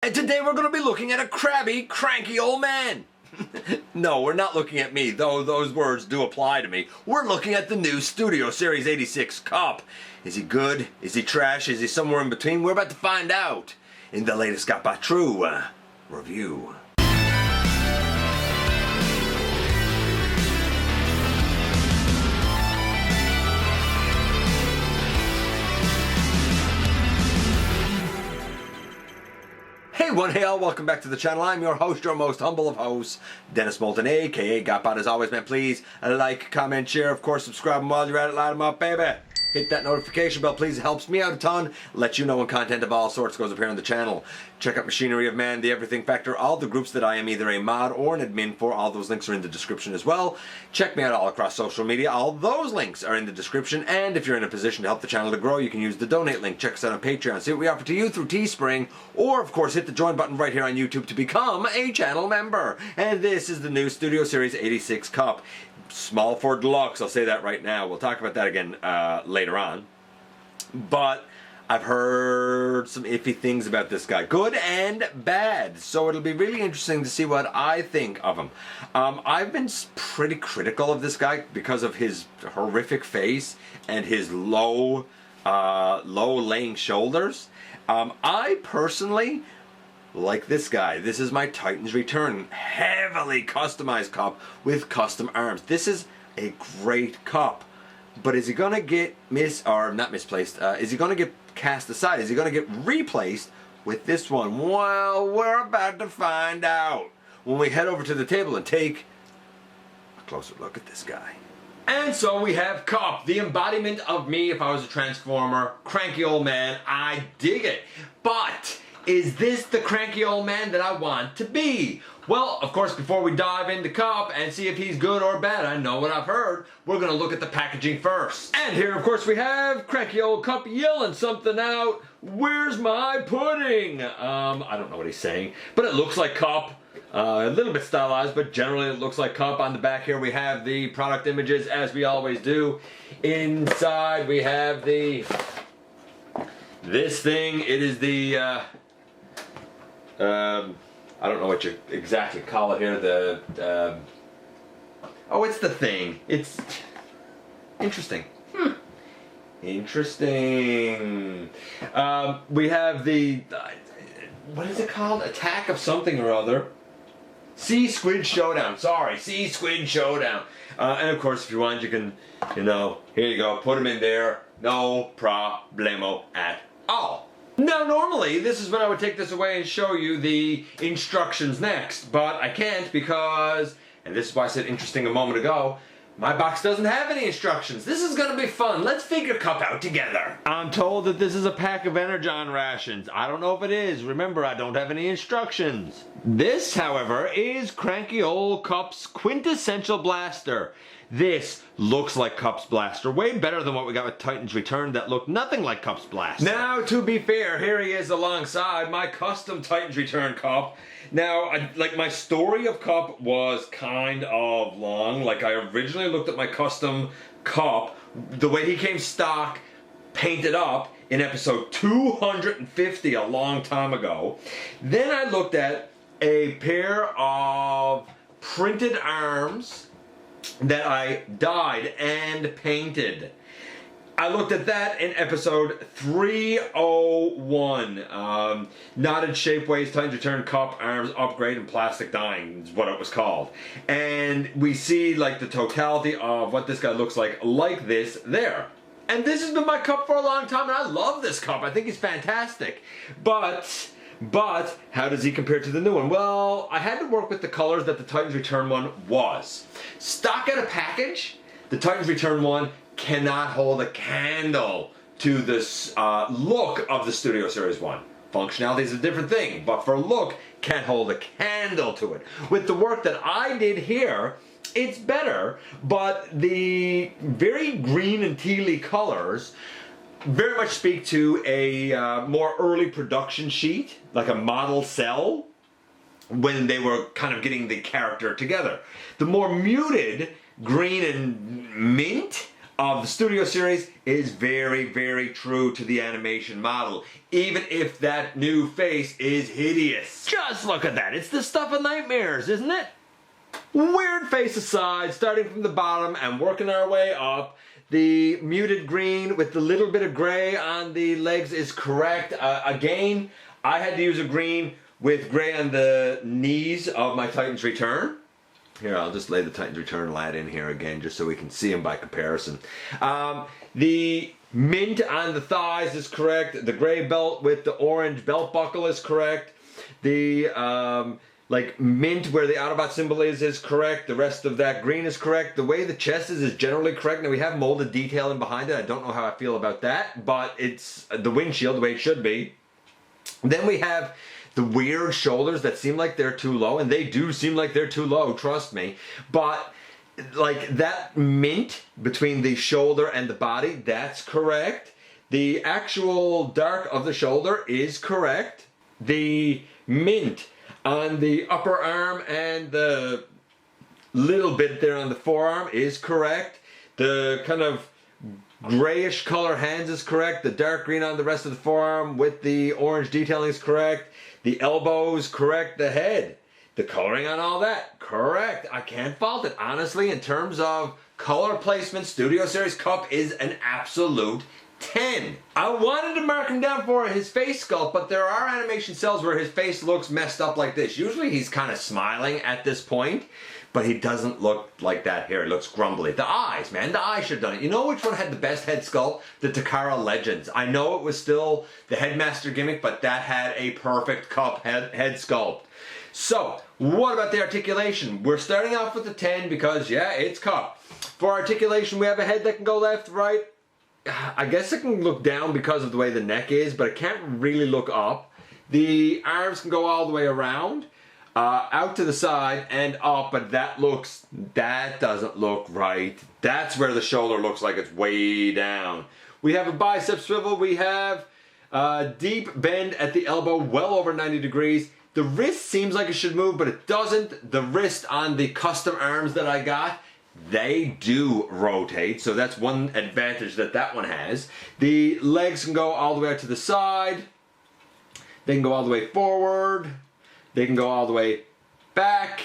And today we're going to be looking at a crabby, cranky old man. No, we're not looking at me, though those words do apply to me. We're looking at the new Studio Series 86 Cup. Is he good? Is he trash? Is he somewhere in between? We're about to find out in the latest GotBot True review. Hey all, welcome back to the channel. I'm your host, your most humble of hosts, Dennis Moulton, aka GotBot. As always, man, please like, comment, share, of course, subscribe, and while you're at it, light them up, baby. Hit that notification bell, please. It helps me out a ton. Let you know when content of all sorts goes up here on the channel. Check out Machinery of Man, The Everything Factor, all the groups that I am either a mod or an admin for. All those links are in the description as well. Check me out all across social media. All those links are in the description. And if you're in a position to help the channel to grow, you can use the donate link. Check us out on Patreon. See what we offer to you through Teespring. Or, of course, hit the join button right here on YouTube to become a channel member. And this is the new Studio Series 86 Cup. Small for deluxe, I'll say that right now. We'll talk about that again later on. But I've heard some iffy things about this guy, good and bad, so it'll be really interesting to see what I think of him. I've been pretty critical of this guy because of his horrific face and his low laying shoulders. I personally like this guy. This is my Titan's Return, heavily customized cup with custom arms. This is a great cup. But is he going to get misplaced? Is he going to get cast aside? Is he going to get replaced with this one? Well, we're about to find out when we head over to the table and take a closer look at this guy. And so we have Cup, the embodiment of me if I was a transformer. Cranky old man, I dig it. But is this the cranky old man that I want to be? Well, of course, before we dive into Cup and see if he's good or bad, I know what I've heard, we're going to look at the packaging first. And here, of course, we have cranky old Cup yelling something out. Where's my pudding? I don't know what he's saying, but it looks like Cup. A little bit stylized, but generally it looks like Cup. On the back here we have the product images, as we always do. Inside we have this thing. It is the I don't know what you exactly call it here. Oh, it's the thing. It's interesting. Interesting. We have the what is it called? Attack of something or other. Sea Squid Showdown. Sorry, Sea Squid Showdown. And of course, if you want, you can, here you go. Put them in there. No problemo at all. Now, normally, this is when I would take this away and show you the instructions next, but I can't because, and this is why I said interesting a moment ago, my box doesn't have any instructions. This is gonna be fun. Let's figure Cup out together. I'm told that this is a pack of Energon rations. I don't know if it is. Remember, I don't have any instructions. This, however, is cranky old Cup's quintessential blaster. This looks like Cup's blaster, way better than what we got with Titan's Return that looked nothing like Cup's blaster. Now, to be fair, here he is alongside my custom Titan's Return Cup. Now, my story of Cup was kind of long. Like, I originally looked at my custom Cup, the way he came stock, painted up in episode 250 a long time ago. Then I looked at a pair of printed arms that I dyed and painted. I looked at that in episode 301. Knotted Shapeways, Titan's Return Cup, Arms Upgrade, and Plastic Dyeing is what it was called. And we see like the totality of what this guy looks like this there. And this has been my cup for a long time, and I love this cup. I think he's fantastic. But how does he compare to the new one? Well, I had to work with the colors that the Titan's Return one was. Stock out of package, the Titan's Return one cannot hold a candle to this look of the Studio Series one. Functionality is a different thing, but for look, can't hold a candle to it. With the work that I did here, it's better, but the very green and tealy colors very much speak to a more early production sheet, like a model cell, when they were kind of getting the character together. The more muted green and mint of the Studio Series is very, very true to the animation model, even if that new face is hideous. Just look at that. It's the stuff of nightmares, isn't it? Weird face aside, starting from the bottom and working our way up, the muted green with the little bit of gray on the legs is correct. Again, I had to use a green with gray on the knees of my Titan's Return. Here, I'll just lay the Titan's Return lad in here again just so we can see him by comparison. The mint on the thighs is correct. The gray belt with the orange belt buckle is correct. The like mint where the Autobot symbol is correct. The rest of that green is correct. The way the chest is generally correct. Now we have molded detailing behind it. I don't know how I feel about that, but it's the windshield the way it should be. Then we have the weird shoulders that seem like they're too low, and they do seem like they're too low, trust me. But like that mint between the shoulder and the body, that's correct. The actual dark of the shoulder is correct. The mint on the upper arm and the little bit there on the forearm is correct. The kind of grayish color hands is correct. The dark green on the rest of the forearm with the orange detailing is correct. The elbows correct. The head, the coloring on all that, correct. I can't fault it. Honestly, in terms of color placement, Studio Series Cup is an absolute 10. I wanted to mark him down for his face sculpt, but there are animation cells where his face looks messed up like this. Usually he's kind of smiling at this point, but he doesn't look like that here. It looks grumbly. The eyes, man, the eyes should have done it. You know which one had the best head sculpt? The Takara Legends. I know it was still the Headmaster gimmick, but that had a perfect Cup head sculpt. So, what about the articulation? We're starting off with the 10 because, yeah, it's Cup. For articulation, we have a head that can go left, right. I guess it can look down because of the way the neck is, but it can't really look up. The arms can go all the way around, out to the side and up, but that doesn't look right. That's where the shoulder looks like it's way down. We have a bicep swivel. We have a deep bend at the elbow, well over 90 degrees. The wrist seems like it should move, but it doesn't. The wrist on the custom arms that I got, they do rotate, so that's one advantage that one has. The legs can go all the way out to the side. They can go all the way forward. They can go all the way back.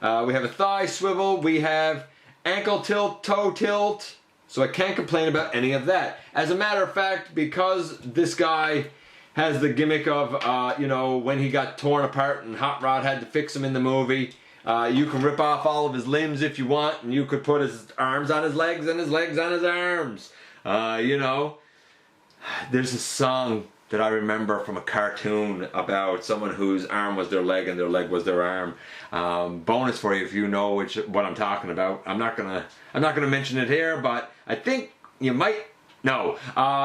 We have a thigh swivel. We have ankle tilt, toe tilt. So I can't complain about any of that. As a matter of fact, because this guy has the gimmick of, you know, when he got torn apart and Hot Rod had to fix him in the movie, you can rip off all of his limbs if you want, and you could put his arms on his legs and his legs on his arms. You know, there's a song that I remember from a cartoon about someone whose arm was their leg and their leg was their arm. Bonus for you if you know what I'm talking about. I'm not gonna mention it here, but I think you might know.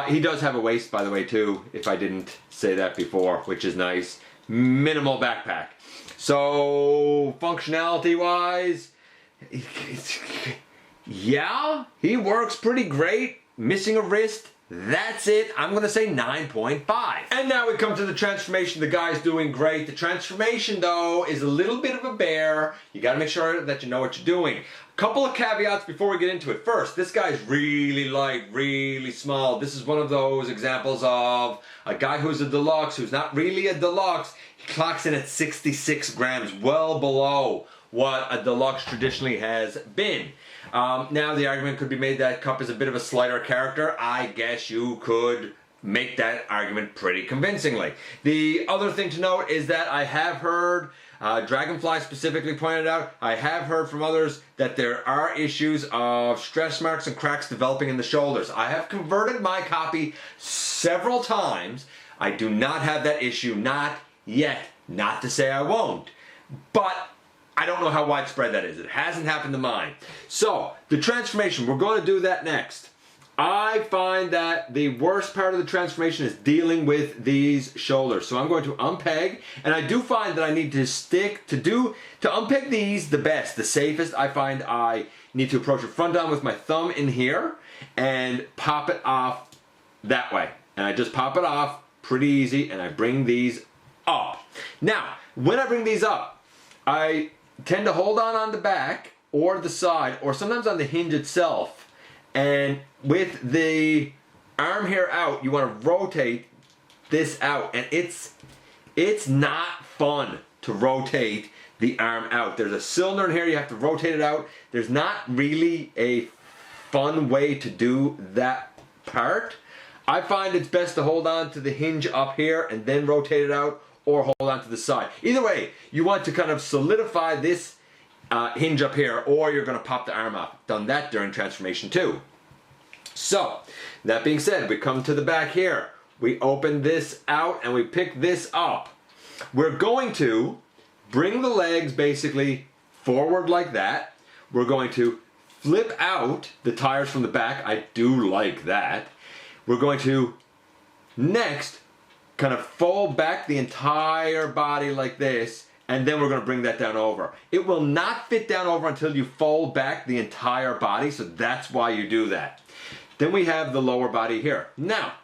He does have a waist, by the way, too, if I didn't say that before, which is nice. Minimal backpack. So, functionality-wise, yeah, he works pretty great. Missing a wrist, that's it. I'm going to say 9.5. And now we come to the transformation. The guy's doing great. The transformation, though, is a little bit of a bear. You got to make sure that you know what you're doing. A couple of caveats before we get into it. First, this guy's really light, really small. This is one of those examples of a guy who's a deluxe, who's not really a deluxe. He clocks in at 66 grams, well below what a deluxe traditionally has been. Now the argument could be made that Cup is a bit of a slighter character. I guess you could make that argument pretty convincingly. The other thing to note is that I have heard, Dragonfly specifically pointed out, I have heard from others that there are issues of stretch marks and cracks developing in the shoulders. I have converted my copy several times. I do not have that issue, not yet. Not to say I won't, but I don't know how widespread that is. It hasn't happened to mine. So, the transformation, we're going to do that next. I find that the worst part of the transformation is dealing with these shoulders. So I'm going to unpeg, and I do find that I need to unpeg these the best, the safest. I find I need to approach it front on with my thumb in here and pop it off that way. And I just pop it off pretty easy, and I bring these up. Now, when I bring these up, I tend to hold on the back or the side or sometimes on the hinge itself And with the arm here out, you want to rotate this out, and it's not fun to rotate the arm out. There's a cylinder in here, you have to rotate it out. There's not really a fun way to do that part. I find it's best to hold on to the hinge up here and then rotate it out, or hold on to the side. Either way, you want to kind of solidify this hinge up here, or you're going to pop the arm up. Done that during transformation too. So, that being said, we come to the back here. We open this out and we pick this up. We're going to bring the legs basically forward like that. We're going to flip out the tires from the back. I do like that. We're going to next kind of fold back the entire body like this, and then we're going to bring that down over. It will not fit down over until you fold back the entire body, so that's why you do that. Then we have the lower body here. Now,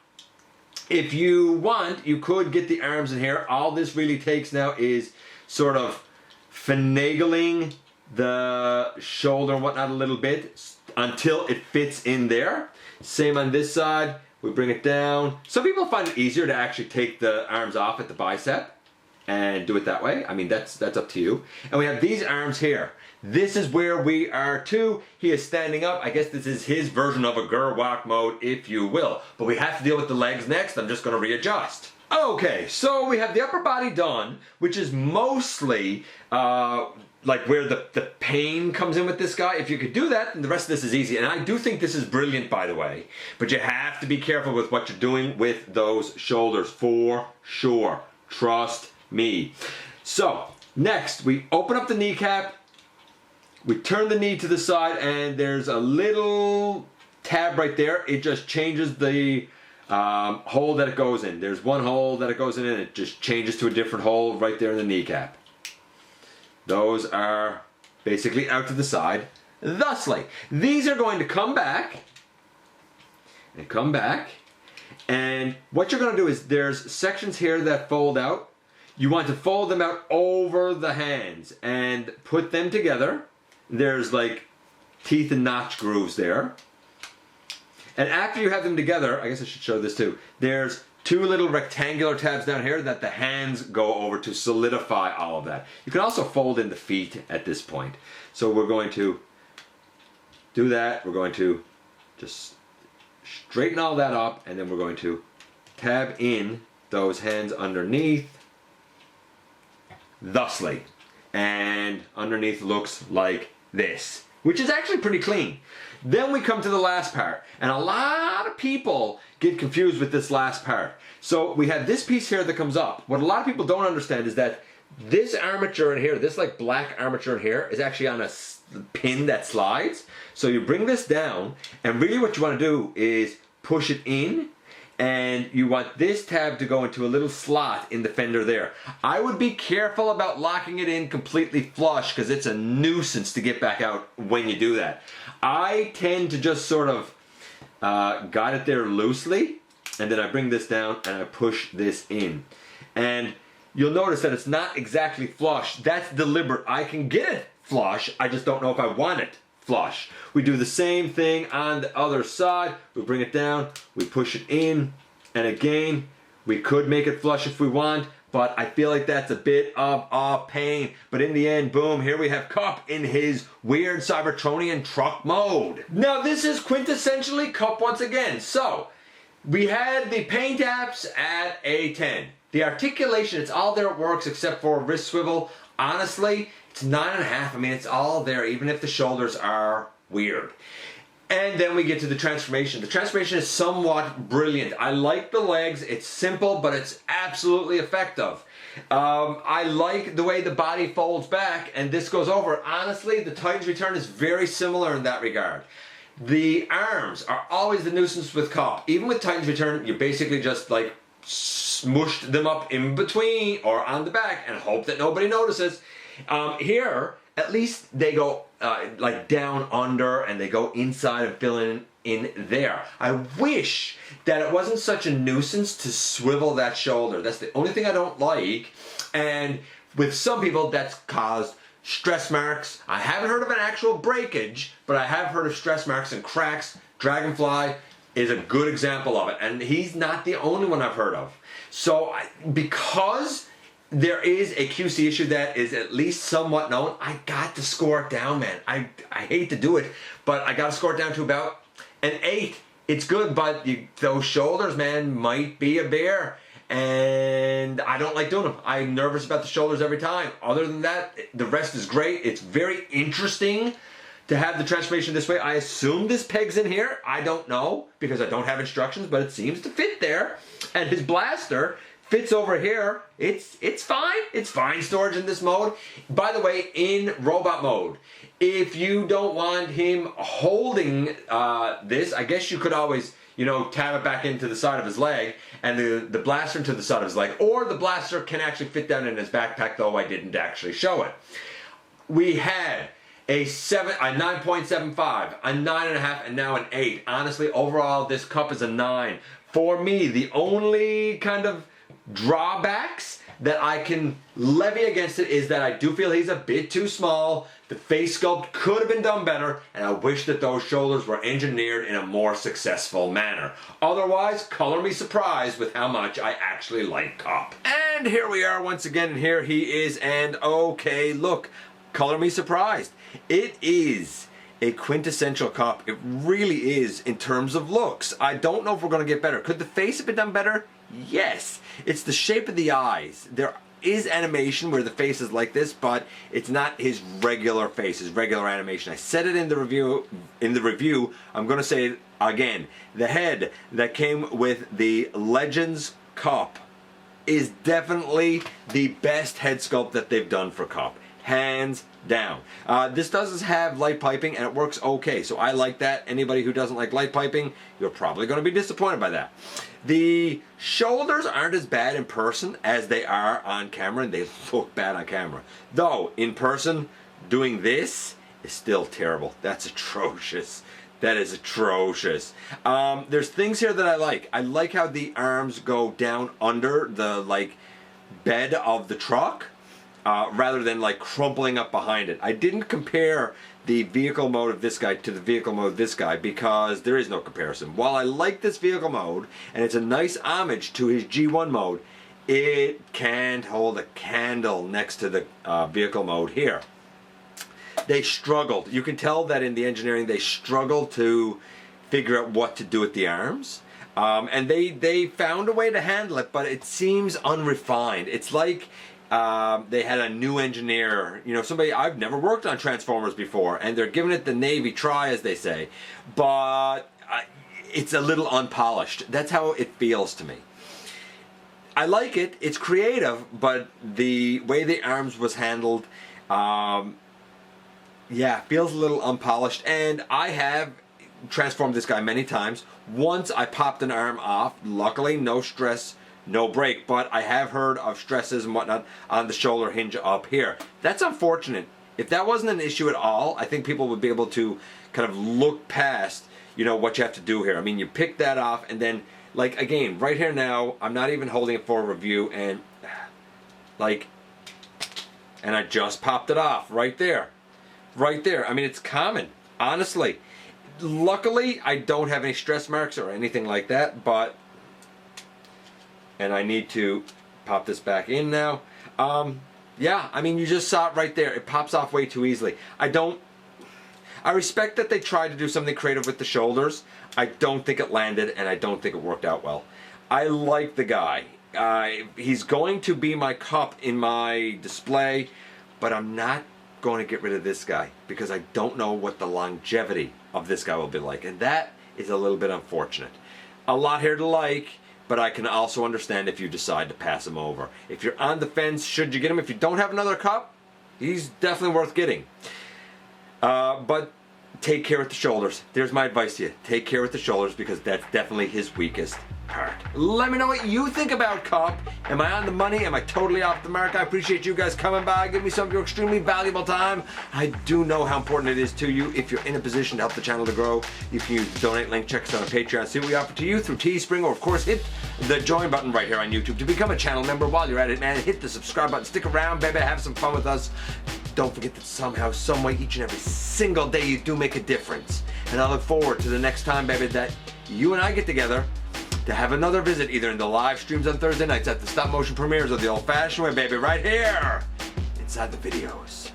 if you want, you could get the arms in here. All this really takes now is sort of finagling the shoulder and whatnot a little bit until it fits in there. Same on this side. We bring it down. Some people find it easier to actually take the arms off at the bicep and do it that way. I mean, that's up to you. And we have these arms here. This is where we are too. He is standing up. I guess this is his version of a gur walk mode, if you will. But we have to deal with the legs next. I'm just going to readjust. Okay, so we have the upper body done, which is mostly like where the pain comes in with this guy. If you could do that, then the rest of this is easy. And I do think this is brilliant, by the way. But you have to be careful with what you're doing with those shoulders, for sure. Trust me. So, next, we open up the kneecap. We turn the knee to the side, and there's a little tab right there. It just changes the hole that it goes in. There's one hole that it goes in, and it just changes to a different hole right there in the kneecap. Those are basically out to the side. Thusly, these are going to come back and come back. And what you're going to do is there's sections here that fold out. You want to fold them out over the hands and put them together. There's like teeth and notch grooves there. And after you have them together, I guess I should show this too. There's two little rectangular tabs down here that the hands go over to solidify all of that. You can also fold in the feet at this point. So we're going to do that. We're going to just straighten all that up, and then we're going to tab in those hands underneath, thusly. And underneath looks like this, which is actually pretty clean. Then we come to the last part, and a lot of people get confused with this last part. So we have this piece here that comes up. What a lot of people don't understand is that this armature in here, this like black armature in here, is actually on a pin that slides. So you bring this down, and really what you want to do is push it in, and you want this tab to go into a little slot in the fender there. I would be careful about locking it in completely flush, because it's a nuisance to get back out when you do that. I tend to just sort of guide it there loosely, and then I bring this down and I push this in. And you'll notice that it's not exactly flush. That's deliberate. I can get it flush, I just don't know if I want it flush. We do the same thing on the other side. We bring it down, we push it in, and again, we could make it flush if we want, but I feel like that's a bit of a pain. But in the end, boom, here we have Cup in his weird Cybertronian truck mode. Now this is quintessentially Cup once again. So, we had the paint apps at a 10. The articulation, it's all there, it works except for wrist swivel. Honestly, it's 9.5. I mean, it's all there, even if the shoulders are weird. And then we get to the transformation. The transformation is somewhat brilliant. I like the legs. It's simple, but it's absolutely effective. I like the way the body folds back and this goes over. Honestly, the Titan's Return is very similar in that regard. The arms are always the nuisance with Cup. Even with Titan's Return, you basically just like smushed them up in between or on the back and hope that nobody notices. Here, at least they go like down under and they go inside and fill in there. I wish that it wasn't such a nuisance to swivel that shoulder. That's the only thing I don't like. And with some people, that's caused stress marks. I haven't heard of an actual breakage, but I have heard of stress marks and cracks. Dragonfly is a good example of it, and he's not the only one I've heard of. So because there is a QC issue that is at least somewhat known, I got to score it down, man. I hate to do it, but I got to score it down to about an 8. It's good, but those shoulders, man, might be a bear. And I don't like doing them. I'm nervous about the shoulders every time. Other than that, the rest is great. It's very interesting to have the transformation this way. I assume this pegs in here. I don't know because I don't have instructions, but it seems to fit there. And his blaster fits over here. It's fine. It's fine storage in this mode. By the way, in robot mode, if you don't want him holding this, I guess you could always, tab it back into the side of his leg and the blaster into the side of his leg. Or the blaster can actually fit down in his backpack, though I didn't actually show it. We had a 9.75, a 9.5, and now an 8. Honestly, overall, this cup is a 9. For me, the only kind of drawbacks that I can levy against it is that I do feel he's a bit too small. The face sculpt could have been done better, and I wish that those shoulders were engineered in a more successful manner. Otherwise, color me surprised with how much I actually like Cop. And here we are once again, and here he is, and okay, look, color me surprised. It is a quintessential Cop. It really is in terms of looks. I don't know if we're going to get better. Could the face have been done better? Yes. It's the shape of the eyes. There is animation where the face is like this, but it's not his regular face, his regular animation. I said it in the review. I'm going to say it again. The head that came with the Legends Cop is definitely the best head sculpt that they've done for Cop. Hands down. This does have light piping and it works okay, so I like that. Anybody who doesn't like light piping, you're probably going to be disappointed by that. The shoulders aren't as bad in person as they are on camera, and they look bad on camera. Though, in person, doing this is still terrible. That's atrocious. That is atrocious. There's things here that I like. I like how the arms go down under the bed of the truck. Rather than crumpling up behind it. I didn't compare the vehicle mode of this guy to the vehicle mode of this guy because there is no comparison. While I like this vehicle mode and it's a nice homage to his G1 mode, it can't hold a candle next to the vehicle mode here. They struggled. You can tell that in the engineering they struggled to figure out what to do with the arms. And they found a way to handle it, but it seems unrefined. It's like they had a new engineer, somebody. I've never worked on Transformers before, and they're giving it the Navy try, as they say, but it's a little unpolished. That's how it feels to me. I like it. It's creative, but the way the arms was handled, feels a little unpolished, and I have transformed this guy many times. Once I popped an arm off. Luckily, no stress, no break, but I have heard of stresses and whatnot on the shoulder hinge up here. That's unfortunate. If that wasn't an issue at all, I think people would be able to kind of look past, what you have to do here. I mean, you pick that off and then, again, right here now, I'm not even holding it for review, and and I just popped it off right there. Right there. I mean, it's common, honestly. Luckily, I don't have any stress marks or anything like that, but and I need to pop this back in now. Yeah, I mean, you just saw it right there. It pops off way too easily. I respect that they tried to do something creative with the shoulders. I don't think it landed, and I don't think it worked out well. I like the guy. He's going to be my Cup in my display, but I'm not going to get rid of this guy because I don't know what the longevity of this guy will be like, and that is a little bit unfortunate. A lot here to like, but I can also understand if you decide to pass him over. If you're on the fence, should you get him? If you don't have another Cup, he's definitely worth getting. But take care with the shoulders. There's my advice to you. Take care with the shoulders because that's definitely his weakest part. Let me know what you think about Cup. Am I on the money? Am I totally off the mark? I appreciate you guys coming by, giving me some of your extremely valuable time. I do know how important it is to you. If you're in a position to help the channel to grow, you can use the donate link. Check us out on Patreon. See what we offer to you through Teespring, or of course hit the join button right here on YouTube to become a channel member. While you're at it, man, hit the subscribe button. Stick around, baby. Have some fun with us. don't forget that somehow, some way, each and every single day you do make a difference. And I look forward to the next time, baby, that you and I get together to have another visit, either in the live streams on Thursday nights, at the stop motion premieres, or the old fashioned way, baby, right here inside the videos.